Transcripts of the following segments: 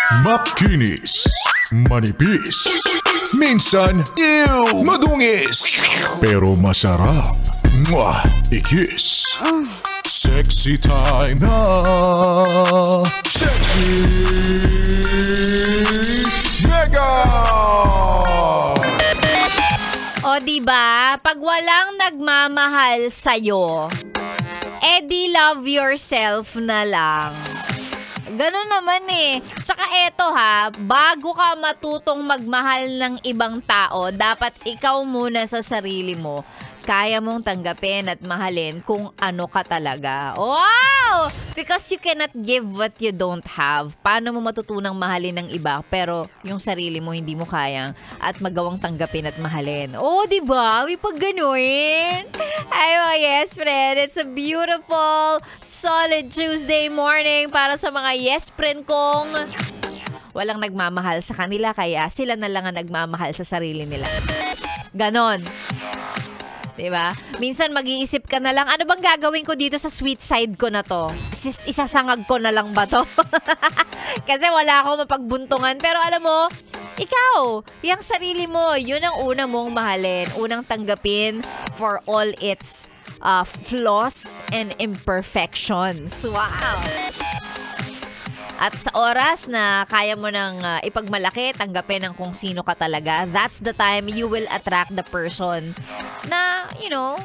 Makinis, manipis, minsan, madungis, pero masarap. Mwah! I-kiss. Sexy time na. Sexy Mega! O diba, pag walang nagmamahal sa'yo, edi love yourself na lang. Ganun naman eh. Tsaka eto ha, bago ka matutong magmahal ng ibang tao, dapat ikaw muna sa sarili mo kaya mong tanggapin at mahalin kung ano ka talaga. Wow! Because you cannot give what you don't have. Paano mo matutunang mahalin ng iba pero yung sarili mo hindi mo kayang at magawang tanggapin at mahalin? Oh, diba? May pag ganuin. Ay, oh yes, friend. It's a beautiful, solid Tuesday morning para sa mga yes, friend kong walang nagmamahal sa kanila kaya sila na lang ang nagmamahal sa sarili nila. Ganon. Diba? Minsan mag-iisip ka na lang, ano bang gagawin ko dito sa sweet side ko na to? Isasangag ko na lang ba to? Kasi wala akong mapagbuntungan. Pero alam mo, ikaw, yung sarili mo, yun ang una mong mahalin. Unang tanggapin for all its flaws and imperfections. Wow! At sa oras na kaya mo nang ipagmalaki, tanggapin ang kung sino ka talaga, that's the time you will attract the person na, you know,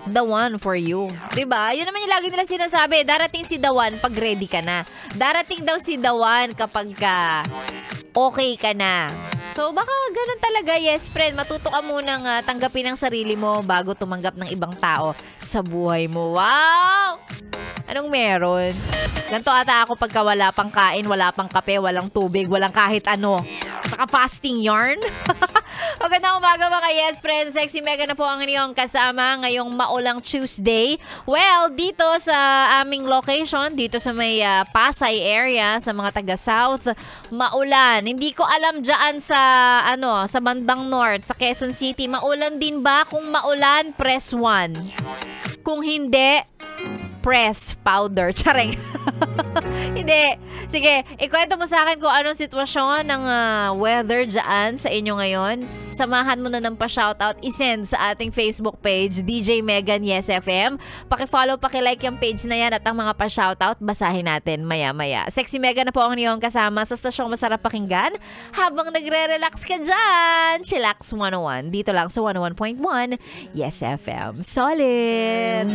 the one for you. Diba? Yun naman yung lagi nila sinasabi. Darating si the one pag ready ka na. Darating daw si the one kapag okay ka na. So, baka ganun talaga, yes, friend. Matuto ka munang tanggapin ang sarili mo bago tumanggap ng ibang tao sa buhay mo. Wow! Anong meron? Ganto ata ako pagka wala pang kain, wala pang kape, walang tubig, walang kahit ano. Naka-fasting yarn. Magandang umaga mga yes friends. Sexy Mega na po ang inyong kasama ngayong maulang Tuesday. Well, dito sa aming location, dito sa may Pasay area, sa mga taga-South, maulan. Hindi ko alam dyan sa, sa bandang North, sa Quezon City. Maulan din ba? Kung maulan, press 1. Kung hindi, press powder. Charing. Hindi. Sige, ikwento mo sa akin kung anong sitwasyon ng weather dyan sa inyo ngayon. Samahan mo na ng pa-shoutout. I-send sa ating Facebook page, DJ Megan Yes FM. Paki-follow, paki-like yung page na yan at ang mga pa-shoutout, basahin natin maya-maya. Sexy Megan na po ang inyong kasama sa stasyong masarap pakinggan habang nagre-relax ka dyan. Chillax 101. Dito lang sa 101.1 Yes FM. Solid!